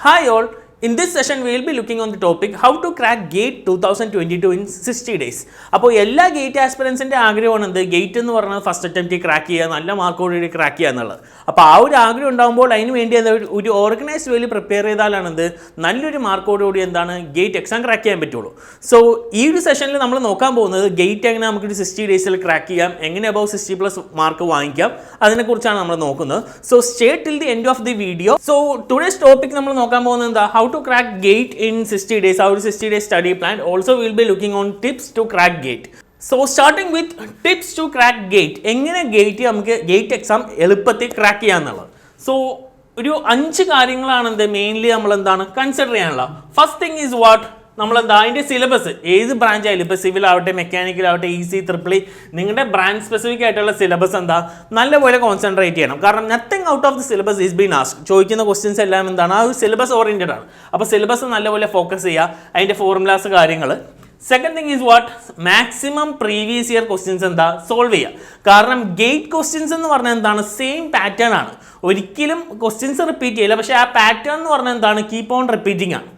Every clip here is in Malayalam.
Hi all, in this session we will be looking on the topic how to crack GATE 2022 in 60 days. അപ്പോൾ എല്ലാ ഗേറ്റ് ആസ്പിറൻസിൻ്റെ ആഗ്രഹമാണ് എന്ത് ഗേറ്റ് എന്ന് പറഞ്ഞാൽ ഫസ്റ്റ് അറ്റംപ്റ്റ് ക്രാക്ക് ചെയ്യുക, നല്ല മാർക്കോടുകൂടി ക്രാക്ക് ചെയ്യുക എന്നുള്ളത്. അപ്പോൾ ആ ഒരു ആഗ്രഹം ഉണ്ടാകുമ്പോൾ അതിന് വേണ്ടി ഒരു ഓർഗനൈസ്ഡ് വേയിൽ പ്രിപ്പയർ ചെയ്താലാണ് എന്ത് നല്ലൊരു മാർക്കോടുകൂടി എന്താണ് ഗേറ്റ് എക്സാം ക്രാക്ക് ചെയ്യാൻ പറ്റുള്ളൂ. സോ ഈ ഒരു സെഷനിൽ നമ്മൾ നോക്കാൻ പോകുന്നത് ഗേറ്റ് എങ്ങനെ നമുക്കൊരു 60 ഡേയ്സിൽ ക്രാക്ക് ചെയ്യാം, എങ്ങനെ അബവ് 60+ മാർക്ക് വാങ്ങിക്കാം, അതിനെക്കുറിച്ചാണ് നമ്മൾ നോക്കുന്നത്. So stay till the end of the video. So today's topic നമ്മൾ നോക്കാൻ പോകുന്നത് എന്താ how to crack GATE in 60 days, our 60 days study plan. Also we will be looking on tips to crack GATE. So starting with tips to crack GATE. എങ്ങനെ ഗേറ്റ് നമുക്ക് ഗേറ്റ് എക്സാം എളുപ്പത്തിൽ ക്രാക്ക് ചെയ്യാന്നുള്ളത്. സോ ഒരു 5 കാര്യങ്ങളാണ് എന്ത് മെയിൻലി നമ്മൾ എന്താണ് കൺസിഡർ ചെയ്യാനുള്ള. ഫസ്റ്റ് തിങ് ഈസ് വാട്ട് നമ്മളെന്താ അതിൻ്റെ സിലബസ് ഏത് ബ്രാഞ്ച് ആയാലും ഇപ്പോൾ സിവിൽ ആവട്ടെ മെക്കാനിക്കൽ ആവട്ടെ EC ട്രിപ്പിൾ നിങ്ങളുടെ ബ്രാഞ്ച് സ്പെസിഫിക് ആയിട്ടുള്ള സിലബസ് എന്താ നല്ലപോലെ കോൺസെൻട്രേറ്റ് ചെയ്യണം. കാരണം nothing out of the syllabus is been ask. ചോദിക്കുന്ന ക്വസ്റ്റ്യൻസ് എല്ലാം എന്താണ് ആ ഒരു സിലബസ് ഓറിയൻറ്റഡ് ആണ്. അപ്പോൾ സിലബസ് നല്ലപോലെ ഫോക്കസ് ചെയ്യുക, അതിൻ്റെ ഫോർമുലാസ് കാര്യങ്ങൾ. Second thing is what maximum previous year questions എന്താ സോൾവ് ചെയ്യുക. കാരണം ഗേറ്റ് ക്വസ്റ്റ്യൻസ് എന്ന് പറഞ്ഞാൽ എന്താണ് സെയിം പാറ്റേൺ ആണ്, ഒരിക്കലും ക്വസ്റ്റ്യൻസ് റിപ്പീറ്റ് ചെയ്യില്ല, പക്ഷേ ആ പാറ്റേൺ എന്ന് പറഞ്ഞാൽ എന്താണ് കീപ്പ് ഓൺ റിപ്പീറ്റിംഗ് ആണ്.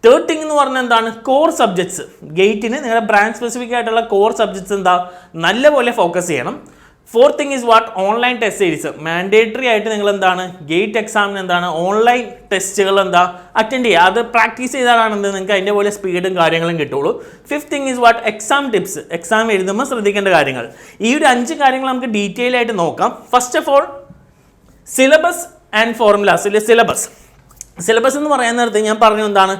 തേർഡ് തിങ് എന്ന് പറഞ്ഞാൽ എന്താണ് കോർ സബ്ജക്ട്സ്. ഗേറ്റിന് നിങ്ങളുടെ ബ്രാഞ്ച് സ്പെസിഫിക് ആയിട്ടുള്ള കോർ സബ്ജക്ട്സ് എന്താ നല്ലപോലെ ഫോക്കസ് ചെയ്യണം. Fourth thing is what online test series. Mandatory ആയിട്ട് നിങ്ങൾ എന്താണ് ഗേറ്റ് എക്സാമിന് എന്താണ് ഓൺലൈൻ ടെസ്റ്റുകൾ എന്താ അറ്റൻഡ് ചെയ്യുക. അത് പ്രാക്ടീസ് ചെയ്താലാണ് എന്ത് നിങ്ങൾക്ക് അതിൻ്റെ പോലെ സ്പീഡും കാര്യങ്ങളും കിട്ടുള്ളൂ. Fifth thing is what exam tips. Exam എഴുതുമ്പോൾ ശ്രദ്ധിക്കേണ്ട കാര്യങ്ങൾ. ഈ ഒരു 5 കാര്യങ്ങൾ നമുക്ക് ഡീറ്റെയിൽ ആയിട്ട് നോക്കാം. First of all syllabus and formulas. Syllabus എന്ന് പറയുന്ന നേരത്ത് ഞാൻ പറഞ്ഞു എന്താണ്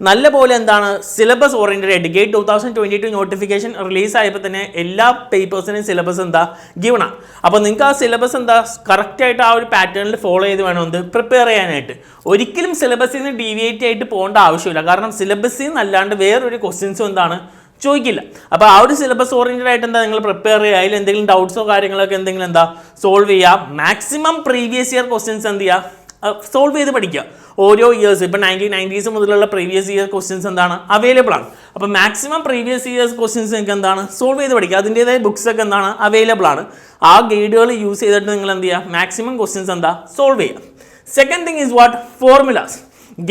നല്ലപോലെ എന്താണ് സിലബസ് ഓറിയൻറ്റഡ് ആയിട്ട് ഗേറ്റ് 2022 നോട്ടിഫിക്കേഷൻ റിലീസ് ആയപ്പോൾ തന്നെ എല്ലാ പേപ്പേഴ്സിനും സിലബസ് എന്താ ഗിവൺ ആണ്. അപ്പോൾ നിങ്ങൾക്ക് ആ സിലബസ് എന്താ കറക്റ്റായിട്ട് ആ ഒരു പാറ്റേണിൽ ഫോളോ ചെയ്ത് വേണം എന്ത് പ്രിപ്പയർ ചെയ്യാനായിട്ട്. ഒരിക്കലും സിലബസിൽ നിന്ന് ഡീവിയേറ്റ് ആയിട്ട് പോകേണ്ട ആവശ്യമില്ല. കാരണം സിലബസിൽ നിന്നല്ലാണ്ട് വേറൊരു ക്വസ്റ്റ്യൻസും എന്താണ് ചോദിക്കില്ല. അപ്പോൾ ആ ഒരു സിലബസ് ഓറിയൻറ്റഡ് ആയിട്ട് എന്താ നിങ്ങൾ പ്രിപ്പയർ ചെയ്യുക. അതിൽ എന്തെങ്കിലും ഡൗട്ട്സോ കാര്യങ്ങളൊക്കെ എന്തെങ്കിലും എന്താ സോൾവ് ചെയ്യുക. മാക്സിമം പ്രീവിയസ് ഇയർ ക്വസ്റ്റ്യൻസ് എന്ത് ചെയ്യുക സോൾവ് ചെയ്ത് പഠിക്കുക. ഓരോ ഇയേഴ്സ് ഇപ്പോൾ 1990s മുതലുള്ള പ്രീവിയസ് ഇയർ ക്വസ്റ്റ്യൻസ് എന്താണ് അവൈലബിൾ ആണ്. അപ്പോൾ മാക്സിമം പ്രീവിയസ് ഇയേഴ്സ് ക്വസ്റ്റ്യൻസ് നിങ്ങൾക്ക് എന്താണ് സോൾവ് ചെയ്ത് പഠിക്കുക. അതിൻ്റേതായ ബുക്സ് ഒക്കെ എന്താണ് അവൈലബിൾ ആണ്. ആ ഗൈഡുകൾ യൂസ് ചെയ്തിട്ട് നിങ്ങൾ എന്ത് ചെയ്യുക മാക്സിമം ക്വസ്റ്റ്യൻസ് എന്താ സോൾവ് ചെയ്യുക. Second thing is what formulas.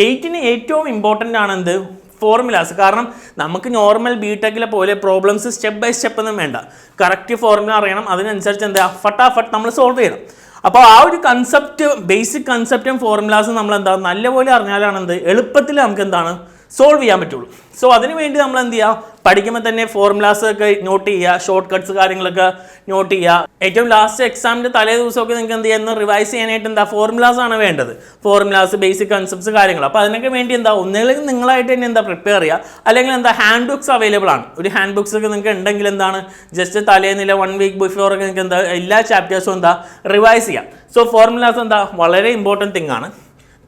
ഗേറ്റിന് ഏറ്റവും ഇമ്പോർട്ടൻ്റ് ആണ് എന്ത് ഫോർമുലാസ്. കാരണം നമുക്ക് നോർമൽ ബിടെക്കിലെ പോലെ പ്രോബ്ലംസ് സ്റ്റെപ്പ് ബൈ സ്റ്റെപ്പ് ഒന്നും വേണ്ട, കറക്റ്റ് ഫോർമുല അറിയണം, അതിനനുസരിച്ച് എന്താ ഫട്ടാഫട്ട് നമ്മൾ സോൾവ് ചെയ്യണം. അപ്പോൾ ആ ഒരു കൺസെപ്റ്റ് ബേസിക് കൺസെപ്റ്റും ഫോർമുലാസും നമ്മൾ എന്താ നല്ലപോലെ അറിഞ്ഞാലാണ് എന്ത് എളുപ്പത്തിൽ നമുക്ക് എന്താണ് സോൾവ് ചെയ്യാൻ പറ്റുള്ളൂ. സോ അതിന് വേണ്ടി നമ്മൾ എന്ത് ചെയ്യുക പഠിക്കുമ്പോൾ തന്നെ ഫോർമുലാസ് ഒക്കെ നോട്ട് ചെയ്യുക, ഷോർട്ട് കട്ട്സ് കാര്യങ്ങളൊക്കെ നോട്ട് ചെയ്യുക. ഏറ്റവും ലാസ്റ്റ് എക്സാമിൻ്റെ തലേ ദിവസമൊക്കെ നിങ്ങൾക്ക് എന്ത് ചെയ്യുക റിവൈസ് ചെയ്യാനായിട്ട് എന്താ ഫോർമുലാസ് ആണ് വേണ്ടത്. ഫോർമുലാസ് ബേസിക് കൺസെപ്റ്റ്സ് കാര്യങ്ങൾ. അപ്പോൾ അതിനൊക്കെ വേണ്ടി എന്താ ഒന്നുകിൽ നിങ്ങളായിട്ട് തന്നെ എന്താ പ്രിപ്പയർ ചെയ്യുക, അല്ലെങ്കിൽ എന്താ ഹാൻഡ് ബുക്സ് അവൈലബിൾ ആണ്. ഒരു ഹാൻഡ് ബുക്സ് ഒക്കെ നിങ്ങൾക്ക് ഉണ്ടെങ്കിൽ എന്താണ് ജസ്റ്റ് തലേന്നില്ല 1 വീക്ക് ബിഫോർ ഒക്കെ നിങ്ങൾക്ക് എന്താ എല്ലാ ചാപ്റ്റേഴ്സും എന്താ റിവൈസ് ചെയ്യാം. സോ ഫോർമുലാസ് എന്താ വളരെ ഇമ്പോർട്ടൻറ്റ് തിങ് ആണ്.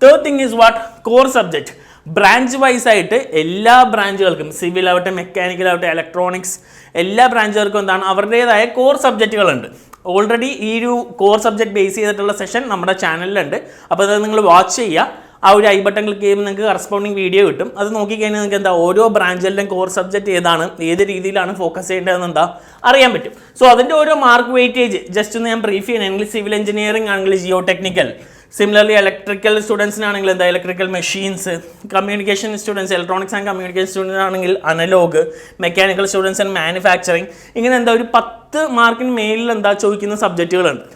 Third thing is what core subject. Branch wise ആയിട്ട് എല്ലാ ബ്രാഞ്ചുകൾക്കും സിവിൽ ആവട്ടെ മെക്കാനിക്കൽ ആവട്ടെ ഇലക്ട്രോണിക്സ് എല്ലാ ബ്രാഞ്ചുകൾക്കും എന്താണ് അവരുടേതായ കോർ സബ്ജക്റ്റുകളുണ്ട്. ഓൾറെഡി ഈ ഒരു കോർ സബ്ജക്റ്റ് ബേസ് ചെയ്തിട്ടുള്ള സെഷൻ നമ്മുടെ ചാനലിലുണ്ട്. അപ്പോൾ അത് നിങ്ങൾ വാച്ച് ചെയ്യുക. ആ ഒരു ഐ ബട്ടൺ ക്ലിക്ക് ചെയ്യുമ്പോൾ നിങ്ങൾക്ക് കറസ്പോണ്ടിങ് വീഡിയോ കിട്ടും. അത് നോക്കിക്കഴിഞ്ഞാൽ നിങ്ങൾക്ക് എന്താ ഓരോ ബ്രാഞ്ചിലും കോർ സബ്ജക്റ്റ് ഏതാണ് ഏത് രീതിയിലാണ് ഫോക്കസ് ചെയ്യേണ്ടതെന്ന് എന്താ അറിയാൻ പറ്റും. സോ അതിൻ്റെ ഓരോ മാർക്ക് വെയിറ്റേജ് ജസ്റ്റ് ഒന്ന് ഞാൻ ബ്രീഫ് ചെയ്യണമെങ്കിൽ സിവിൽ എഞ്ചിനീയറിംഗ് ആണെങ്കിൽ ജിയോ ടെക്നിക്കൽ, സിമിലർലി ഇലക്ട്രിക്കൽ സ്റ്റുഡൻസിനാണെങ്കിൽ എന്താ electrical machines, communication students electronics and communication students ആണെങ്കിൽ analog, mechanical students and manufacturing, ഇങ്ങനെ എന്താ ഒരു 10 മാർക്കിന് മേലിൽ എന്താ ചോദിക്കുന്ന സബ്ജക്റ്റുകളുണ്ട്.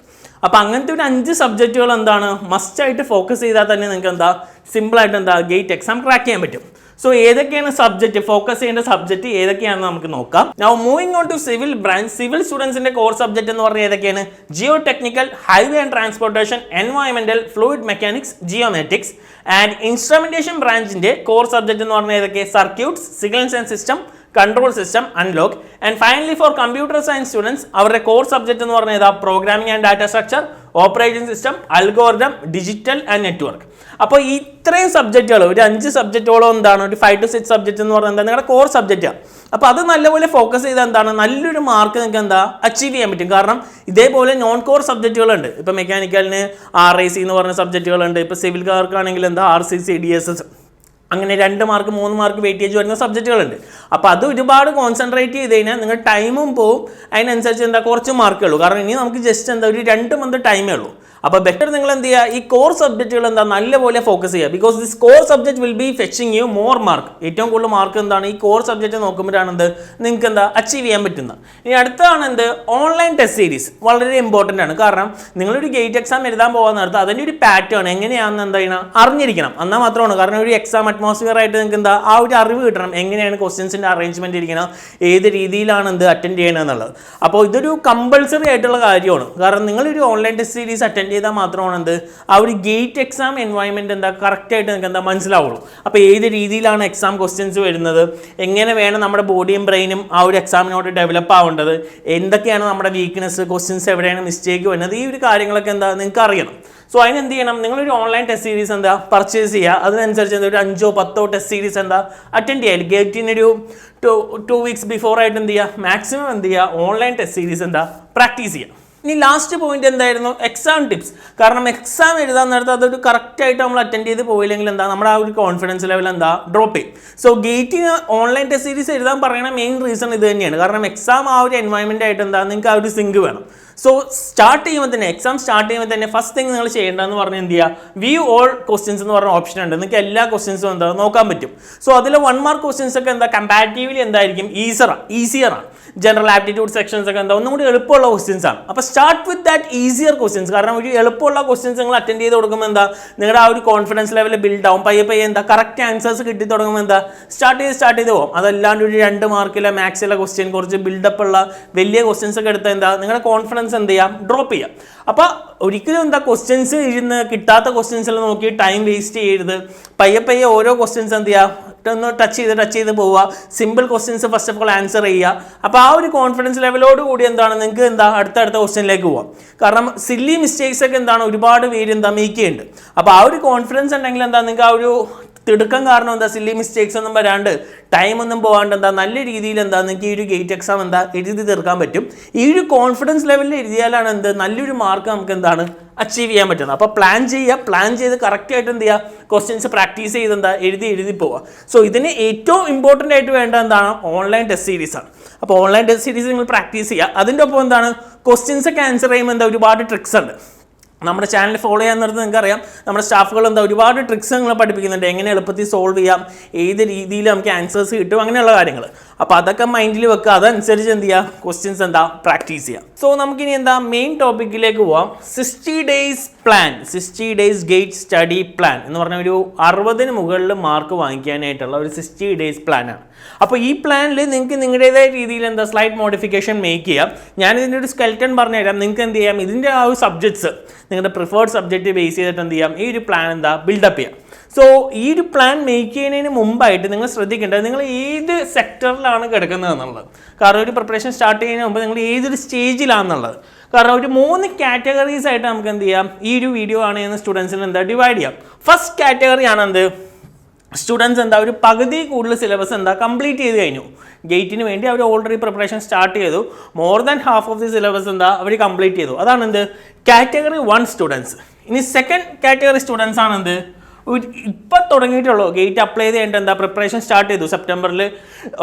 അപ്പോൾ അങ്ങനത്തെ ഒരു 5 സബ്ജക്റ്റുകൾ എന്താണ് മസ്റ്റായിട്ട് ഫോക്കസ് ചെയ്താൽ തന്നെ നിങ്ങൾക്ക് എന്താ സിമ്പിളായിട്ട് എന്താ ഗേറ്റ് എക്സാം ക്രാക്ക് ചെയ്യാൻ പറ്റും. സോ ഏതൊക്കെയാണ് സബ്ജക്റ്റ് ഫോക്കസ് ചെയ്യേണ്ട സബ്ജക്റ്റ് ഏതൊക്കെയാണെന്ന് നമുക്ക് നോക്കാം. Now moving on to civil branch. Civil സ്റ്റുഡൻസിന്റെ കോർ സബ്ജക്റ്റ് എന്ന് പറഞ്ഞാൽ ഏതൊക്കെയാണ് geotechnical, highway and transportation, എൻവയോൺമെന്റൽ, fluid mechanics, geomatics. And instrumentation ബ്രാഞ്ചിന്റെ കോർ സബ്ജക്റ്റ് എന്ന് പറഞ്ഞാൽ ഏതൊക്കെ circuits, signals and system, control system, analog. And finally for computer science students അവരുടെ കോർ സബ്ജക്റ്റ് എന്ന് പറഞ്ഞാൽ ഏതാ programming and data structure, operating system, algorithm, digital and network. അപ്പോൾ ഇത്രയും സബ്ജക്റ്റുകൾ ഒരു 5 സബ്ജക്റ്റോളം എന്താണ് ഒരു 5 to 6 സബ്ജക്റ്റ് എന്ന് പറഞ്ഞാൽ എന്താ നിങ്ങളുടെ കോർ സബ്ജക്റ്റാണ്. അപ്പോൾ അത് നല്ലപോലെ ഫോക്കസ് ചെയ്താൽ എന്താണ് നല്ലൊരു മാർക്ക് നിങ്ങൾക്ക് എന്താ അച്ചീവ് ചെയ്യാൻ പറ്റും. കാരണം ഇതേപോലെ നോൺ കോർ സബ്ജക്റ്റുകളുണ്ട്. ഇപ്പോൾ മെക്കാനിക്കലിന് RIC എന്ന് പറഞ്ഞ സബ്ജക്റ്റുകളുണ്ട്. ഇപ്പോൾ സിവിൽക്കാർക്കാണെങ്കിൽ എന്താ RCC, DSS, അങ്ങനെ 2 മാർക്ക് 3 മാർക്ക് വെയിറ്റേജ് വരുന്ന സബ്ജക്റ്റുകളുണ്ട്. അപ്പോൾ അത് ഒരുപാട് കോൺസെൻട്രേറ്റ് ചെയ്ത് കഴിഞ്ഞാൽ നിങ്ങൾ ടൈമും പോവും, അതിനനുസരിച്ച് എന്താ കുറച്ച് മാർക്കേ ഉള്ളൂ. കാരണം ഇനി നമുക്ക് ജസ്റ്റ് എന്താ ഒരു 2 മന്ത് ടൈമേ ഉള്ളൂ. അപ്പോൾ ബെറ്റർ നിങ്ങൾ എന്ത് ചെയ്യുക, ഈ കോർ സബ്ജക്റ്റുകൾ എന്താ നല്ലപോലെ ഫോക്കസ് ചെയ്യുക. Because this core subject will be fetching you more mark. ഏറ്റവും കൂടുതൽ മാർക്ക് എന്താണ് ഈ കോർ സബ്ജക്റ്റ് നോക്കുമ്പോഴാണ് എന്ത് നിങ്ങൾക്ക് എന്താ അച്ചീവ് ചെയ്യാൻ പറ്റുന്നത്. ഇനി അടുത്താണ് എന്ത് ഓൺലൈൻ ടെസ്റ്റ് സീരീസ്. വളരെ ഇമ്പോർട്ടൻ്റ് ആണ്. കാരണം നിങ്ങളൊരു ഗേറ്റ് എക്സാം എഴുതാൻ പോകാൻ നേരത്ത് അതിൻ്റെ ഒരു പാറ്റേൺ എങ്ങനെയാണെന്ന് എന്താ ചെയ്യണം അറിഞ്ഞിരിക്കണം. എന്നാൽ മാത്രമാണ്. കാരണം ഒരു എക്സാം അറ്റ്മോസ്ഫിയർ ആയിട്ട് നിങ്ങൾക്ക് എന്താ ആ ഒരു അറിവ് കിട്ടണം. എങ്ങനെയാണ് ക്വസ്റ്റ്യൻസിൻ്റെ അറേഞ്ച്മെൻറ്റ് ഇരിക്കണം, ഏത് രീതിയിലാണ് എന്ത് അറ്റൻഡ് ചെയ്യണം എന്നുള്ളത്. അപ്പോൾ ഇതൊരു കമ്പൾസറി ആയിട്ടുള്ള കാര്യമാണ്. കാരണം നിങ്ങളൊരു ഓൺലൈൻ ടെസ്റ്റ് സീരീസ് അറ്റൻഡ് ചെയ്താൽ മാത്രമാണ് എന്ത് ആ ഒരു ഗേറ്റ് എക്സാം എൻവയോൺമെൻറ്റ് എന്താ കറക്റ്റായിട്ട് നിങ്ങൾക്ക് എന്താ മനസ്സിലാവുള്ളൂ. അപ്പോൾ ഏത് രീതിയിലാണ് എക്സാം ക്വസ്റ്റ്യൻസ് വരുന്നത്, എങ്ങനെ വേണം നമ്മുടെ ബോഡിയും ബ്രെയിനും ആ ഒരു എക്സാമിനോട് ഡെവലപ്പ് ആവേണ്ടത്, എന്തൊക്കെയാണ് നമ്മുടെ വീക്ക്നെസ്, ക്വസ്റ്റ്യൻസ് എവിടെയാണ് മിസ്റ്റേക്ക് വരുന്നത്, ഈ ഒരു കാര്യങ്ങളൊക്കെ എന്താ നിങ്ങൾക്ക് അറിയണം. സോ അതിനെന്ത് ചെയ്യണം, നിങ്ങളൊരു ഓൺലൈൻ ടെസ്റ്റ് സീരീസ് എന്താ പർച്ചേസ് ചെയ്യുക. അതിനനുസരിച്ച് എന്താ ഒരു 5-10 ടെസ്റ്റ് സീരീസ് എന്താ അറ്റൻഡ് ചെയ്യുക. ഗേറ്റിനൊരു 2 weeks ബിഫോർ ആയിട്ട് എന്ത് ചെയ്യുക, മാക്സിമം എന്ത് ചെയ്യുക ഓൺലൈൻ ടെസ്റ്റ് സീരീസ് എന്താ പ്രാക്ടീസ് ചെയ്യുക. ഇനി ലാസ്റ്റ് പോയിന്റ് എന്തായിരുന്നു, എക്സാം ടിപ്സ്. കാരണം എക്സാം എഴുതാൻ നേരത്തെ അതൊരു കറക്റ്റായിട്ട് നമ്മൾ അറ്റൻഡ് ചെയ്ത് പോയില്ലെങ്കിൽ എന്താ നമ്മുടെ ആ ഒരു കോൺഫിഡൻസ് ലെവൽ എന്താ ഡ്രോപ്പ് ചെയ്യും. സോ ഗേറ്റിന് ഓൺലൈൻ ടെസ്റ്റ് സീരീസ് എഴുതാൻ പറയുന്ന മെയിൻ റീസൺ ഇത് തന്നെയാണ്. കാരണം എക്സാം ആ ഒരു എൻവയോൺമെൻ്റ് ആയിട്ട് എന്താ നിങ്ങൾക്ക് ആ ഒരു സിങ്ക് വേണം. സോ സ്റ്റാർട്ട് ചെയ്യുമ്പോൾ തന്നെ എക്സാം സ്റ്റാർട്ട് ചെയ്യുമ്പോൾ തന്നെ ഫസ്റ്റ് തിങ് നിങ്ങൾ ചെയ്യേണ്ടതെന്ന് പറഞ്ഞാൽ എന്ത് ചെയ്യുക, വ്യൂ ഓൾ ക്വസ്റ്റ്യൻസ് എന്ന് പറഞ്ഞ ഓപ്ഷൻ ഉണ്ട്. നിങ്ങൾക്ക് എല്ലാ ക്വസ്റ്റ്യൻസും എന്താ നോക്കാൻ പറ്റും. സോ അതിൽ 1 mark ക്വസ്റ്റ്യൻസ് ഒക്കെ എന്താ കമ്പാരിറ്റീവ്ലി എന്തായിരിക്കും ഈസിയറാണ്. ജനറൽ ആപ്റ്റിറ്റ്യൂഡ് സെക്ഷൻസ് ഒക്കെ എന്താ ഒന്നും കൂടി എളുപ്പമുള്ള ക്വസ്റ്റ്യൻസ് ആണ്. അപ്പോൾ start with that easier questions. കാരണം ഒരു എളുപ്പമുള്ള ക്വസ്റ്റ്യൻസ് നിങ്ങൾ അറ്റൻഡ് ചെയ്ത് കൊടുക്കുമ്പോൾ എന്താ നിങ്ങളുടെ ആ ഒരു കോൺഫിഡൻസ് ലെവൽ ബിൽഡ് ആവും. പയ്യെ എന്താ കറക്റ്റ് ആൻസേഴ്സ് കിട്ടി തുടങ്ങുമ്പോൾ എന്താ സ്റ്റാർട്ട് ചെയ്ത് പോകും. അതല്ലാണ്ട് ഒരു 2 മാർക്കിലെ മാത്സിലെ ക്വസ്റ്റ്യൻ കുറച്ച് ബിൽഡപ്പ് ഉള്ള വലിയ ക്വസ്റ്റ്യൻസ് ഒക്കെ എടുത്താൽ എന്താ നിങ്ങളുടെ കോൺഫിഡൻസ് എന്ത് ചെയ്യാം ഡ്രോപ്പ് ചെയ്യാം. അപ്പോൾ ഒരിക്കലും എന്താ ക്വസ്റ്റ്യൻസ് ഇരുന്ന് കിട്ടാത്ത ക്വസ്റ്റ്യൻസിൽ നോക്കി ടൈം വേസ്റ്റ് ചെയ്യരുത്. പയ്യെ ഓരോ ക്വസ്റ്റ്യൻസ് എന്ത് ചെയ്യുക ഒന്ന് ടച്ച് ചെയ്ത് പോവുക. Simple questions first of all answer ചെയ്യുക. അപ്പോൾ ആ ഒരു കോൺഫിഡൻസ് ലെവലോട് കൂടി എന്താണ് നിങ്ങൾക്ക് എന്താ അടുത്ത ക്വസ്റ്റ്യനിലേക്ക് പോവാം. കാരണം സില്ലി മിസ്റ്റേക്സ് ഒക്കെ എന്താണ് ഒരുപാട് പേര് എന്താ മേക്ക് ചെയ്യുന്നുണ്ട്. അപ്പോൾ ആ ഒരു കോൺഫിഡൻസ് ഉണ്ടെങ്കിൽ എന്താ നിങ്ങൾക്ക് ആ ഒരു തിടുക്കം കാരണം എന്താ സില്ലി മിസ്റ്റേക്സ് ഒന്നും വരാണ്ട് ടൈമൊന്നും പോകാണ്ട് എന്താ നല്ല രീതിയിൽ എന്താ നിങ്ങൾക്ക് ഈ ഒരു ഗേറ്റ് എക്സാം എന്താ എഴുതി തീർക്കാൻ പറ്റും. ഈ ഒരു കോൺഫിഡൻസ് ലെവലിൽ എഴുതിയാലാണ് എന്ത് നല്ലൊരു മാർക്ക് നമുക്ക് എന്താണ് അച്ചീവ് ചെയ്യാൻ പറ്റുന്നത്. അപ്പോൾ പ്ലാൻ ചെയ്ത് കറക്റ്റായിട്ട് എന്ത് ചെയ്യുക ക്വസ്റ്റ്യൻസ് പ്രാക്ടീസ് ചെയ്ത് എന്താ എഴുതി പോവുക. സോ ഇതിന് ഏറ്റവും ഇമ്പോർട്ടൻ്റ് ആയിട്ട് വേണ്ട എന്താണ് ഓൺലൈൻ ടെസ്റ്റ് സീരീസാണ്. അപ്പോൾ ഓൺലൈൻ ടെസ്റ്റ് സീരീസ് നിങ്ങൾ പ്രാക്ടീസ് ചെയ്യുക. അതിൻ്റെ ഒപ്പം എന്താണ് ക്വസ്റ്റ്യൻസ് ഒക്കെ ആൻസർ ചെയ്യുമ്പോൾ എന്താ ഒരുപാട് ട്രിക്സ് ഉണ്ട്. നമ്മുടെ ചാനൽ ഫോളോ ചെയ്യാൻ നേരത്ത് നിങ്ങൾക്കറിയാം നമ്മുടെ സ്റ്റാഫുകൾ എന്താ ഒരുപാട് ട്രിക്സ് നിങ്ങൾ പഠിപ്പിക്കുന്നുണ്ട്. എങ്ങനെ എളുപ്പത്തിൽ സോൾവ് ചെയ്യാം, ഏത് രീതിയിൽ നമുക്ക് ആൻസേഴ്സ് കിട്ടും, അങ്ങനെയുള്ള കാര്യങ്ങൾ. അപ്പോൾ അതൊക്കെ മൈൻഡിൽ വെക്കുക. അതനുസരിച്ച് എന്ത് ചെയ്യുക ക്വസ്റ്റ്യൻസ് എന്താ പ്രാക്ടീസ് ചെയ്യുക. സോ നമുക്കിനി എന്താ മെയിൻ ടോപ്പിക്കിലേക്ക് പോവാം. 60 days plan, 60 days gate study plan എന്ന് പറഞ്ഞ ഒരു 60-ന് മുകളിൽ മാർക്ക് വാങ്ങിക്കാനായിട്ടുള്ള ഒരു 60 days പ്ലാനാണ്. അപ്പോൾ ഈ പ്ലാനിൽ നിങ്ങൾക്ക് നിങ്ങളുടേതായ രീതിയിൽ എന്താ സ്ലൈറ്റ് മോഡിഫിക്കേഷൻ മേക്ക് ചെയ്യാം. ഞാനിതിൻ്റെ ഒരു സ്കെൽറ്റൺ പറഞ്ഞുതരാം. നിങ്ങൾക്ക് എന്ത് ചെയ്യാം ഇതിൻ്റെ ആ ഒരു സബ്ജക്ട്സ് നിങ്ങളുടെ പ്രിഫേർഡ് സബ്ജക്റ്റ് ബേസ് ചെയ്തിട്ട് എന്ത് ചെയ്യാം ഈ ഒരു പ്ലാൻ എന്താ ബിൽഡപ്പ് ചെയ്യാം. സോ ഈ ഒരു പ്ലാൻ മേക്ക് ചെയ്യുന്നതിന് മുമ്പായിട്ട് നിങ്ങൾ ശ്രദ്ധിക്കേണ്ടത് നിങ്ങൾ ഏത് സെക്ടറിലാണ് കിടക്കുന്നത് എന്നുള്ളത്. കാരണം ഒരു പ്രിപ്പറേഷൻ സ്റ്റാർട്ട് ചെയ്യുന്നതിന് മുമ്പ് നിങ്ങൾ ഏതൊരു സ്റ്റേജിലാണെന്നുള്ളത്. കാരണം ഒരു 3 കാറ്റഗറീസ് ആയിട്ട് നമുക്ക് എന്ത് ചെയ്യാം ഈ ഒരു വീഡിയോ ആണെന്ന് സ്റ്റുഡൻസിന് എന്താ ഡിവൈഡ് ചെയ്യാം. ഫസ്റ്റ് കാറ്റഗറി ആണ് എന്ത് സ്റ്റുഡൻസ് എന്താ ഒരു പകുതി കൂടുതൽ സിലബസ് എന്താ കംപ്ലീറ്റ് ചെയ്ത് കഴിഞ്ഞു. ഗേറ്റിന് വേണ്ടി അവർ ഓൾറെഡി പ്രിപ്പറേഷൻ സ്റ്റാർട്ട് ചെയ്തു. More than half of the syllabus എന്താ അവർ കംപ്ലീറ്റ് ചെയ്തു. അതാണ് എന്ത് കാറ്റഗറി 1 സ്റ്റുഡൻസ്. ഇനി സെക്കൻഡ് കാറ്റഗറി സ്റ്റുഡൻസ് ആണ് എന്ത് ഇപ്പം തുടങ്ങിയിട്ടുള്ളൂ. ഗേറ്റ് അപ്ലൈ ചെയ്തിട്ട് എന്താ പ്രിപ്പറേഷൻ സ്റ്റാർട്ട് ചെയ്തു. സെപ്റ്റംബറിൽ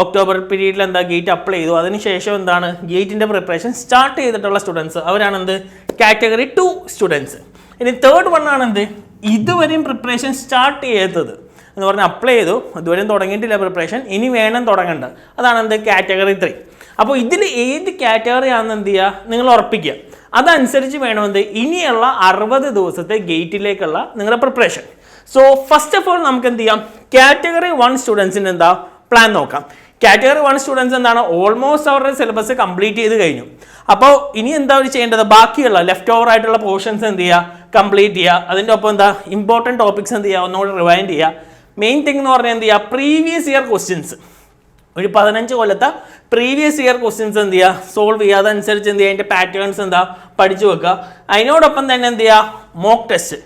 ഒക്ടോബർ പീരീഡിൽ എന്താ ഗേറ്റ് അപ്ലൈ ചെയ്തു. അതിനുശേഷം എന്താണ് ഗേറ്റിൻ്റെ പ്രിപ്പറേഷൻ സ്റ്റാർട്ട് ചെയ്തിട്ടുള്ള സ്റ്റുഡൻസ് അവരാണ് എന്ത് കാറ്റഗറി 2 സ്റ്റുഡൻസ്. ഇനി തേർഡ് വൺ ആണ് എന്ത് ഇതുവരെയും പ്രിപ്പറേഷൻ സ്റ്റാർട്ട് ചെയ്യാത്തത് എന്ന് പറഞ്ഞാൽ അപ്ലൈ ചെയ്തു ഇതുവരെയും തുടങ്ങിയിട്ടില്ല പ്രിപ്പറേഷൻ, ഇനി വേണം തുടങ്ങേണ്ടത്. അതാണ് എന്ത് കാറ്റഗറി 3. അപ്പോൾ ഇതിൽ ഏത് കാറ്റഗറി ആണെന്ന് എന്ത് ചെയ്യുക നിങ്ങൾ ഉറപ്പിക്കുക. അതനുസരിച്ച് വേണമെന്ത് ഇനിയുള്ള 60 ദിവസത്തെ ഗേറ്റിലേക്കുള്ള നിങ്ങളുടെ preparation. So first of all നമുക്ക് എന്ത് ചെയ്യാം കാറ്റഗറി 1 സ്റ്റുഡൻസിന് എന്താ പ്ലാൻ നോക്കാം. കാറ്റഗറി 1 സ്റ്റുഡൻസ് എന്താണ് ഓൾമോസ്റ്റ് അവരുടെ സിലബസ് കംപ്ലീറ്റ് ചെയ്ത് കഴിഞ്ഞു. അപ്പോൾ ഇനി എന്താ അവർ ചെയ്യേണ്ടത് ബാക്കിയുള്ള ലെഫ്റ്റ് ഓവർ ആയിട്ടുള്ള പോർഷൻസ് എന്ത് ചെയ്യുക കംപ്ലീറ്റ് ചെയ്യുക. അതിൻ്റെ ഒപ്പം എന്താ ഇമ്പോർട്ടൻറ്റ് ടോപ്പിക്സ് എന്ത് ചെയ്യുക ഒന്നുകൂടി റിവൈൻഡ് ചെയ്യുക. മെയിൻ തിങ് എന്ന് പറഞ്ഞാൽ എന്ത് ചെയ്യുക പ്രീവിയസ് ഇയർ ക്വസ്റ്റ്യൻസ് ഒരു 15 കൊല്ലത്തെ പ്രീവിയസ് ഇയർ ക്വസ്റ്റ്യൻസ് എന്ത് ചെയ്യുക സോൾവ് ചെയ്യുക. അതനുസരിച്ച് എന്ത് ചെയ്യുക അതിൻ്റെ പാറ്റേൺസ് എന്താ പഠിച്ചു വെക്കുക. അതിനോടൊപ്പം തന്നെ എന്ത് ചെയ്യുക മോക്ക് ടെസ്റ്റ്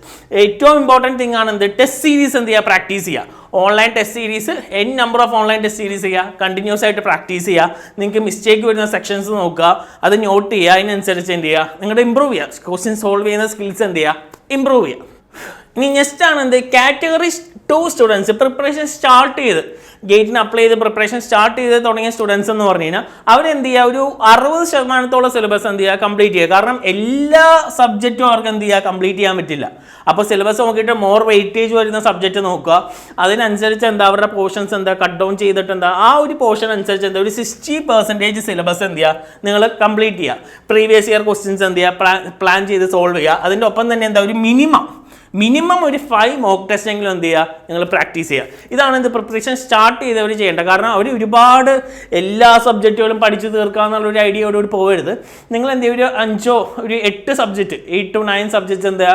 ഏറ്റവും ഇമ്പോർട്ടൻറ്റ് തിങ് ആണ് എന്ത് ടെസ്റ്റ് സീരീസ് എന്ത് ചെയ്യുക പ്രാക്ടീസ് ചെയ്യുക. Online test series number of online test series ചെയ്യുക. കണ്ടിന്യൂസ് ആയിട്ട് പ്രാക്ടീസ് ചെയ്യുക. നിങ്ങൾക്ക് മിസ്റ്റേക്ക് വരുന്ന സെക്ഷൻസ് നോക്കുക, അത് നോട്ട് ചെയ്യുക. അതിനനുസരിച്ച് എന്ത് ചെയ്യുക നിങ്ങളുടെ ഇമ്പ്രൂവ് ചെയ്യുക. ക്വസ്റ്റ്യൻ സോൾവ് ചെയ്യുന്ന സ്കിൽസ് എന്ത് ചെയ്യുക ഇമ്പ്രൂവ് ചെയ്യുക. ഇനി നെക്സ്റ്റ് ആണ് എന്ത് കാറ്റഗറി 2 സ്റ്റുഡൻസ് പ്രിപ്പറേഷൻ സ്റ്റാർട്ട് ചെയ്ത് ഗേറ്റിന് അപ്ലൈ ചെയ്ത് പ്രിപ്പറേഷൻ സ്റ്റാർട്ട് ചെയ്ത് തുടങ്ങിയ സ്റ്റുഡൻസ് എന്ന് പറഞ്ഞു കഴിഞ്ഞാൽ അവരെന്ത് ചെയ്യുക, ഒരു 60% സിലബസ് എന്ത് ചെയ്യുക, കംപ്ലീറ്റ് ചെയ്യുക. കാരണം എല്ലാ സബ്ജക്റ്റും അവർക്ക് എന്ത് ചെയ്യുക, കംപ്ലീറ്റ് ചെയ്യാൻ പറ്റില്ല. അപ്പോൾ സിലബസ് നോക്കിയിട്ട് മോർ വെയിറ്റേജ് വരുന്ന സബ്ജക്റ്റ് നോക്കുക, അതിനനുസരിച്ച് എന്താ അവരുടെ പോർഷൻസ് എന്താ കട്ട് ഡൗൺ ചെയ്തിട്ട് എന്താ ആ ഒരു പോർഷൻ അനുസരിച്ച് എന്താ ഒരു 60% സിലബസ് എന്ത് ചെയ്യുക, നിങ്ങൾ കംപ്ലീറ്റ് ചെയ്യുക. പ്രീവിയസ് ഇയർ ക്വസ്റ്റ്യൻസ് എന്ത് ചെയ്യുക, പ്ലാൻ ചെയ്ത് സോൾവ് ചെയ്യുക. അതിൻ്റെ ഒപ്പം തന്നെ എന്താ ഒരു മിനിമം ഒരു 5 മോക്ക് ടെസ്റ്റ് എങ്കിലും എന്ത് ചെയ്യുക, നിങ്ങൾ പ്രാക്ടീസ് ചെയ്യുക. ഇതാണ് എന്ത് പ്രിപ്പറേഷൻ സ്റ്റാർട്ട് ചെയ്തവർ ചെയ്യേണ്ടത്. കാരണം അവർ ഒരുപാട് എല്ലാ സബ്ജക്റ്റുകളും പഠിച്ചു തീർക്കുക എന്നുള്ളൊരു ഐഡിയയോടുകൂടി പോകരുത്. നിങ്ങൾ എന്ത് ചെയ്യുക, ഒരു 8 സബ്ജക്റ്റ് 8 to 9 സബ്ജക്ട്സ് എന്താ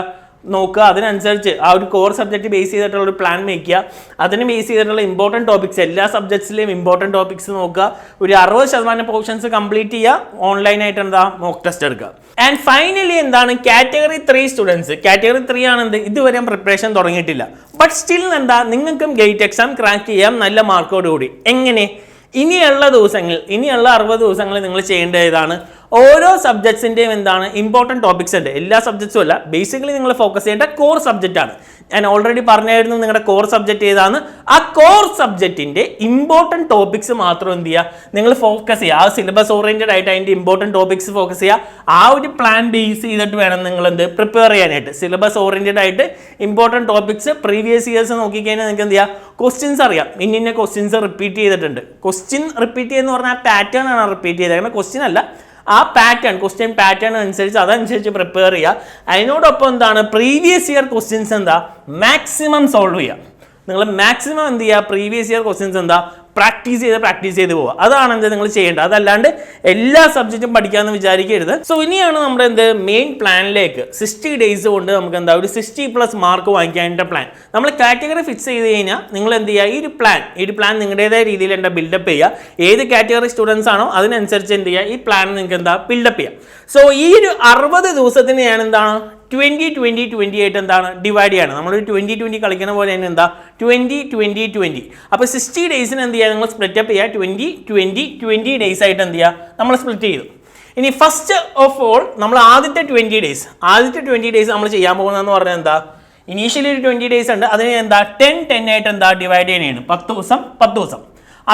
നോക്കുക. അതിനനുസരിച്ച് ആ ഒരു കോർ സബ്ജക്റ്റ് ബേസ് ചെയ്തിട്ടുള്ള ഒരു പ്ലാൻ മേക്ക് ചെയ്യുക. അതിന് ബേസ് ചെയ്തിട്ടുള്ള ഇമ്പോർട്ടൻറ്റ് ടോപ്പിക്സ് എല്ലാ സബ്ജക്ട്സിലെയും ഇമ്പോർട്ടൻറ്റ് ടോപ്പിക്സ് നോക്കുക. ഒരു 60% പോർഷൻസ് കംപ്ലീറ്റ് ചെയ്യുക. ഓൺലൈനായിട്ട് എന്താ മോക്ക് ടെസ്റ്റ് എടുക്കുക. ആൻഡ് ഫൈനലി എന്താണ് കാറ്റഗറി 3 സ്റ്റുഡൻസ്. കാറ്റഗറി 3 ആണ് എന്ത്, ഇതുവരെ പ്രിപ്പറേഷൻ തുടങ്ങിയിട്ടില്ല. ബട്ട് സ്റ്റിൽ എന്താ നിങ്ങൾക്കും ഗേറ്റ് എക്സാം ക്രാക്ക് ചെയ്യാം നല്ല മാർക്കോടുകൂടി. എങ്ങനെ? ഇനിയുള്ള 60 ദിവസങ്ങൾ നിങ്ങൾ ചെയ്യേണ്ട ഇതാണ്, ഓരോ സബ്ജക്ട്സിൻ്റെയും എന്താണ് ഇമ്പോർട്ടൻറ്റ് ടോപ്പിക്സ് ഉണ്ട്. എല്ലാ സബ്ജക്ട്സും അല്ല, ബേസിക്കലി നിങ്ങൾ ഫോക്കസ് ചെയ്യേണ്ട കോർ സബ്ജക്റ്റാണ്. ഞാൻ ഓൾറെഡി പറഞ്ഞായിരുന്നു നിങ്ങളുടെ കോർ സബ്ജക്റ്റ് ഏതാണ്. ആ കോർ സബ്ജക്റ്റിൻ്റെ ഇമ്പോർട്ടൻറ്റ് ടോപ്പിക്സ് മാത്രം എന്ത് ചെയ്യുക, നിങ്ങൾ ഫോക്കസ് ചെയ്യുക. ആ സിലബസ് ഓറിയൻറ്റഡ് ആയിട്ട് അതിൻ്റെ ഇമ്പോർട്ടൻറ്റ് ടോപ്പിക്സ് ഫോക്കസ് ചെയ്യുക. ആ ഒരു പ്ലാൻ ബേസ് ചെയ്തിട്ട് വേണം നിങ്ങൾ എന്ത് പ്രിപ്പയർ ചെയ്യാനായിട്ട്. സിലബസ് ഓറിയൻറ്റഡ് ആയിട്ട് ഇമ്പോർട്ടൻറ്റ് ടോപ്പിക്സ് പ്രീവിയസ് ഇയേഴ്സ് നോക്കിക്കഴിഞ്ഞാൽ നിങ്ങൾക്ക് എന്ത് ചെയ്യുക, ക്വസ്റ്റ്യൻസ് അറിയാം. ഇന്ന ക്വസ്റ്റ്യൻസ് റിപ്പീറ്റ് ചെയ്തിട്ടുണ്ട്. ക്വസ്റ്റ്യൻ റിപ്പീറ്റ് ചെയ്യുന്ന പറഞ്ഞാൽ പാറ്റേൺ ആണ് റിപ്പീറ്റ് ചെയ്തത്, അങ്ങനെ ക്വസ്റ്റ്യൻ അല്ല. ആ ക്വസ്റ്റ്യൻ പാറ്റേൺ അനുസരിച്ച് അതനുസരിച്ച് പ്രിപ്പയർ ചെയ്യുക. അതിനോടൊപ്പം എന്താണ് പ്രീവിയസ് ഇയർ ക്വസ്റ്റ്യൻസ് എന്താ മാക്സിമം സോൾവ് ചെയ്യുക. നിങ്ങൾ മാക്സിമം എന്ത് ചെയ്യുക, പ്രീവിയസ് ഇയർ ക്വസ്റ്റ്യൻസ് എന്താ പ്രാക്ടീസ് ചെയ്ത് പോവുക. അതാണ് എന്ത് നിങ്ങൾ ചെയ്യേണ്ടത്. അതല്ലാണ്ട് എല്ലാ സബ്ജക്റ്റും പഠിക്കാമെന്ന് വിചാരിക്കരുത്. സോ ഇനിയാണ് നമ്മുടെ എന്ത് മെയിൻ പ്ലാനിലേക്ക് 60 ഡേയ്സ് കൊണ്ട് നമുക്ക് എന്താ ഒരു 60+ മാർക്ക് വാങ്ങിക്കാനായിട്ട് പ്ലാൻ. നമ്മൾ കാറ്റഗറി ഫിക്സ് ചെയ്ത് കഴിഞ്ഞാൽ നിങ്ങൾ എന്ത് ചെയ്യുക, ഈ ഒരു പ്ലാൻ നിങ്ങളുടേതായ രീതിയിൽ എന്താ ബിൽഡപ്പ് ചെയ്യുക. ഏത് കാറ്റഗറി സ്റ്റുഡൻസ് ആണോ അതിനനുസരിച്ച് എന്ത് ചെയ്യുക, ഈ പ്ലാൻ നിങ്ങൾക്ക് എന്താ ബിൽഡപ്പ് ചെയ്യാം. സോ ഈ ഒരു 60 ദിവസത്തിന് ഞാൻ എന്താണ് 20-20-20 എന്താണ് ഡിവൈഡ് ചെയ്യണം. നമ്മളൊരു 20-20 കളിക്കുന്ന പോലെ തന്നെ എന്താ 20-20-20. അപ്പോൾ 60 ഡേയ്സിന് എന്ത് ചെയ്യുക, നിങ്ങൾ സ്പ്ലിറ്റ് അപ്പ് ചെയ്യുക. 20-20-20 ഡേയ്സ് ആയിട്ട് എന്ത് ചെയ്യുക, നമ്മൾ സ്പ്ലിറ്റ് ചെയ്തു. ഇനി ഫസ്റ്റ് ഓഫ് ഓൾ നമ്മൾ ആദ്യത്തെ 20 ഡേയ്സ് നമ്മൾ ചെയ്യാൻ പോകുന്നതെന്ന് പറഞ്ഞാൽ എന്താ, ഇനീഷ്യലി ഒരു 20 ഡേയ്സ് ഉണ്ട്. അതിന് എന്താ 10 ആയിട്ട് എന്താ ഡിവൈഡ് ചെയ്യണേണ്. 10 ദിവസം.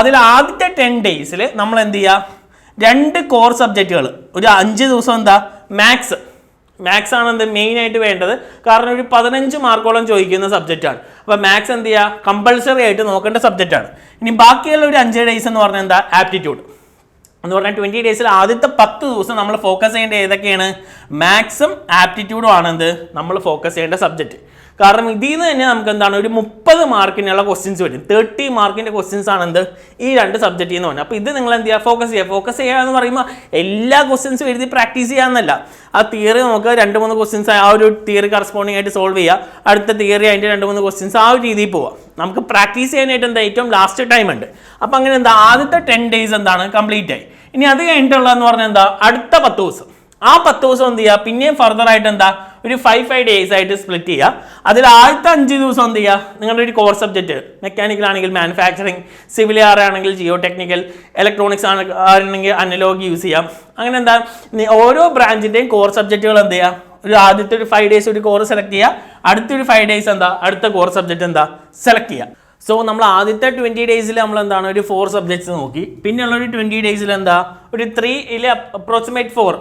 അതിൽ ആദ്യത്തെ 10 ഡേയ്സിൽ നമ്മൾ എന്ത് ചെയ്യുക, 2 കോർ സബ്ജക്റ്റുകൾ, ഒരു 5 ദിവസം എന്താ മാത്സ് ആണ് എന്ത് മെയിനായിട്ട് വേണ്ടത്. കാരണം ഒരു 15 മാർക്കോളം ചോദിക്കുന്ന സബ്ജക്റ്റാണ്. അപ്പോൾ മാത്സ് എന്ത് ചെയ്യുക, കമ്പൾസറി ആയിട്ട് നോക്കേണ്ട സബ്ജക്റ്റാണ്. ഇനി ബാക്കിയുള്ള ഒരു 5 ഡേയ്സ് എന്ന് പറഞ്ഞാൽ എന്താ ആപ്റ്റിറ്റ്യൂഡ് എന്ന് പറഞ്ഞാൽ 20 ഡേയ്സിൽ ആദ്യത്തെ 10 ദിവസം നമ്മൾ ഫോക്കസ് ചെയ്യേണ്ട ഏതൊക്കെയാണ്, മാത്സും ആപ്റ്റിറ്റ്യൂഡും ആണെന്ത് നമ്മൾ ഫോക്കസ് ചെയ്യേണ്ട സബ്ജക്റ്റ്. കാരണം ഇതിൽ നിന്ന് തന്നെ നമുക്ക് എന്താണ് ഒരു 30 മാർക്കിനുള്ള ക്വസ്റ്റ്യൻസ് വരും. 30 മാർക്കിൻ്റെ ക്വസ്റ്റ്യൻസ് ആണ് എന്ത് ഈ 2 സബ്ജക്റ്റിൽ നിന്ന് പറഞ്ഞത്. അപ്പോൾ ഇത് നിങ്ങൾ എന്ത് ചെയ്യുക, ഫോക്കസ് ചെയ്യുക എന്ന് പറയുമ്പോൾ എല്ലാ ക്വസ്റ്റ്യൻസും എഴുതി പ്രാക്ടീസ് ചെയ്യാമെന്നല്ല. ആ തിയറി നമുക്ക് 2-3 ക്വസ്റ്റ്യൻസ് ആ ഒരു തിയറി കറസ്പോണ്ടിങ് ആയിട്ട് സോൾവ് ചെയ്യുക. അടുത്ത തിയറി അതിൻ്റെ 2-3 ക്വസ്റ്റ്യൻസ് ആ ഒരു രീതിയിൽ പോവുക. നമുക്ക് പ്രാക്ടീസ് ചെയ്യാനായിട്ട് എന്താ ഏറ്റവും ലാസ്റ്റ് ടൈം ഉണ്ട്. അപ്പോൾ അങ്ങനെ എന്താ ആദ്യത്തെ 10 ഡേയ്സ് എന്താണ് കംപ്ലീറ്റ് ആയി. ഇനി അത് കഴിഞ്ഞിട്ടുള്ളതെന്ന് പറഞ്ഞാൽ എന്താ അടുത്ത 10 ദിവസം. ആ 10 ദിവസം എന്ത് ചെയ്യുക, പിന്നെയും ഫർദർ ആയിട്ട് എന്താ ഒരു 5 ഡേയ്സ് ആയിട്ട് സ്പ്ലിറ്റ് ചെയ്യുക. അതിൽ ആദ്യത്തെ 5 ദിവസം എന്ത് ചെയ്യുക, നിങ്ങളുടെ ഒരു കോർ സബ്ജക്റ്റ് മെക്കാനിക്കൽ ആണെങ്കിൽ മാനുഫാക്ചറിങ്, സിവിൽ ആണെങ്കിൽ ജിയോ ടെക്നിക്കൽ, ഇലക്ട്രോണിക്സ് ആണെങ്കിൽ അനലോഗ് യൂസ് ചെയ്യാം. അങ്ങനെ എന്താ ഓരോ ബ്രാഞ്ചിൻ്റെയും കോർ സബ്ജക്റ്റുകൾ എന്ത് ചെയ്യുക, ഒരു ആദ്യത്തെ ഒരു 5 ഡേയ്സ് ഒരു കോർ സെലക്ട് ചെയ്യുക. അടുത്തൊരു 5 ഡേയ്സ് എന്താ അടുത്ത കോർ സബ്ജക്റ്റ് എന്താ സെലക്ട് ചെയ്യുക. സോ നമ്മൾ ആദ്യത്തെ 20 ഡേയ്സിൽ നമ്മൾ എന്താണ് ഒരു 4 സബ്ജക്ട്സ് നോക്കി. പിന്നെയുള്ള ഒരു 20 ഡേയ്സിൽ എന്താ ഒരു 3 അപ്രോക്സിമേറ്റ് 4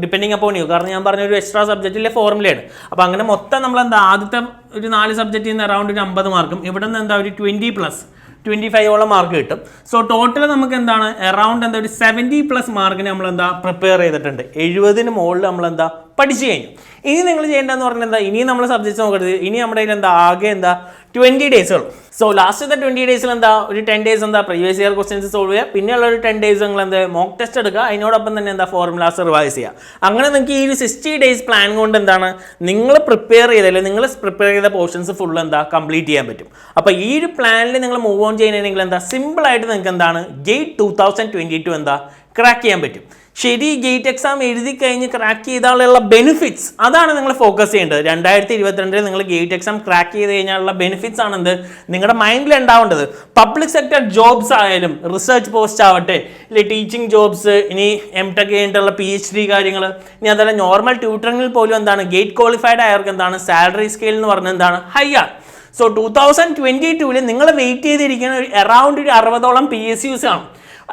ഡിപ്പെൻഡിങ് അപ്പോൺ യു. കാരണം ഞാൻ പറഞ്ഞ ഒരു എക്സ്ട്രാ സബ്ജക്റ്റിലെ ഫോർമുലയാണ്. അപ്പോൾ അങ്ങനെ മൊത്തം നമ്മൾ എന്താ ആദ്യത്തെ ഒരു 4 സബ്ജക്റ്റിൽ നിന്ന് അറൗണ്ട് ഒരു 50 മാർക്കും, ഇവിടെ നിന്ന് എന്താ ഒരു 20+25 മാർക്ക് കിട്ടും. സോ ടോട്ടൽ നമുക്ക് എന്താണ് അറൗണ്ട് എന്താ ഒരു 70+ മാർക്കിന് നമ്മൾ എന്താ പ്രിപ്പയർ ചെയ്തിട്ടുണ്ട്. 70-ന് മുകളിൽ നമ്മൾ എന്താ പഠിച്ചു കഴിഞ്ഞു. ഇനി നിങ്ങൾ ചെയ്യേണ്ടതെന്ന് പറഞ്ഞാൽ എന്താ, ഇനി നമ്മൾ സബ്ജക്ട്സ് നോക്കരുത്. ഇനി നമ്മുടെ കയ്യിൽ എന്താ ആകെ എന്താ 20 ഡേയ്സ് ഉള്ളൂ. സോ ലാസ്റ്റത്തെ 20 ഡേയ്സിൽ എന്താ ഒരു 10 ഡേയ്സ് എന്താ പ്രീവിയസ് ഇയർ ക്വസ്റ്റ്യൻസ് സോൾവ് ചെയ്യുക. പിന്നെയുള്ള ഒരു 10 ഡേയ്സ് നിങ്ങൾ എന്താ മോക്ക് ടെസ്റ്റ് എടുക്കുക. അതിനോടൊപ്പം തന്നെ എന്താ ഫോർമുലാസ് റിവൈസ് ചെയ്യുക. അങ്ങനെ നിങ്ങൾക്ക് ഈ ഒരു 60 ഡേയ്സ് പ്ലാൻ കൊണ്ട് എന്താണ് നിങ്ങൾ പ്രിപ്പയർ ചെയ്ത പോർഷൻസ് ഫുൾ എന്താ കംപ്ലീറ്റ് ചെയ്യാൻ പറ്റും. അപ്പോൾ ഈ ഒരു പ്ലാനിൽ നിങ്ങൾ മൂവ് ഓൺ ചെയ്യണമെങ്കിൽ എന്താ സിമ്പിളായിട്ട് നിങ്ങൾക്ക് എന്താണ് ഗേറ്റ് 2022 എന്താ ക്രാക്ക് ചെയ്യാൻ പറ്റും. ശരി, ഗേറ്റ് എക്സാം എഴുതി കഴിഞ്ഞ് ക്രാക്ക് ചെയ്താലുള്ള ബെനിഫിറ്റ്സ് അതാണ് നിങ്ങൾ ഫോക്കസ് ചെയ്യേണ്ടത്. 2022 നിങ്ങൾ ഗേറ്റ് എക്സാം ക്രാക്ക് ചെയ്ത് കഴിഞ്ഞാലുള്ള ബെനിഫിറ്റ്സ് ആണെന്ത് നിങ്ങളുടെ മൈൻഡിൽ ഉണ്ടാവേണ്ടത്. പബ്ലിക് സെക്ടർ ജോബ്സ് ആയാലും, റിസർച്ച് പോസ്റ്റ് ആവട്ടെ, ഇല്ലെ ടീച്ചിങ് ജോബ്സ്, ഇനി M.Tech കഴിഞ്ഞിട്ടുള്ള PhD കാര്യങ്ങൾ, ഇനി അതല്ല നോർമൽ ട്യൂട്ടറിങ്ങിൽ പോലും എന്താണ് ഗേറ്റ് ക്വാളിഫൈഡ് ആയവർക്ക് എന്താണ് സാലറി സ്കെയിൽ എന്ന് പറഞ്ഞാൽ എന്താണ് ഹൈ ആണ്. സോ 2022 നിങ്ങൾ വെയിറ്റ് ചെയ്തിരിക്കുന്ന അറൗണ്ട് ഒരു 60ഓളം PSUs ആണ്.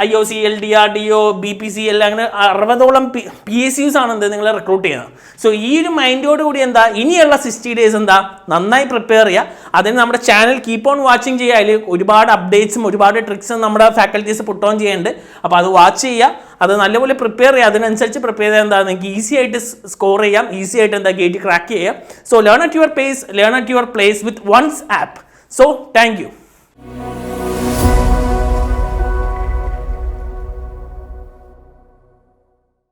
IOC, DRDO, BPCL അങ്ങനെ 60ഓളം PSUs ആണ് എന്ത് നിങ്ങളെ റിക്രൂട്ട് ചെയ്യുന്നത്. സോ ഈ ഒരു മൈൻഡോട് കൂടി എന്താ ഇനിയുള്ള 60 ഡേയ്സ് എന്താ നന്നായി പ്രിപ്പയർ ചെയ്യുക. അതിന് നമ്മുടെ ചാനൽ കീപ്പ് ഓൺ വാച്ചിങ് ചെയ്യുക. അതിൽ ഒരുപാട് അപ്ഡേറ്റ്സും ഒരുപാട് ട്രിക്സും നമ്മുടെ ഫാക്കൽറ്റീസ് പുട്ട് ഓൺ ചെയ്യുന്നുണ്ട്. അപ്പോൾ അത് വാച്ച് ചെയ്യുക, അത് നല്ലപോലെ പ്രിപ്പയർ ചെയ്യുക. അതിനനുസരിച്ച് പ്രിപ്പയർ ചെയ്താൽ എന്താ നിങ്ങൾക്ക് ഈസി ആയിട്ട് സ്കോർ ചെയ്യാം, ഈസി ആയിട്ട് എന്താ ഗേറ്റ് ക്രാക്ക് ചെയ്യാം. So learn at your pace, learn at your place with once app. So thank you.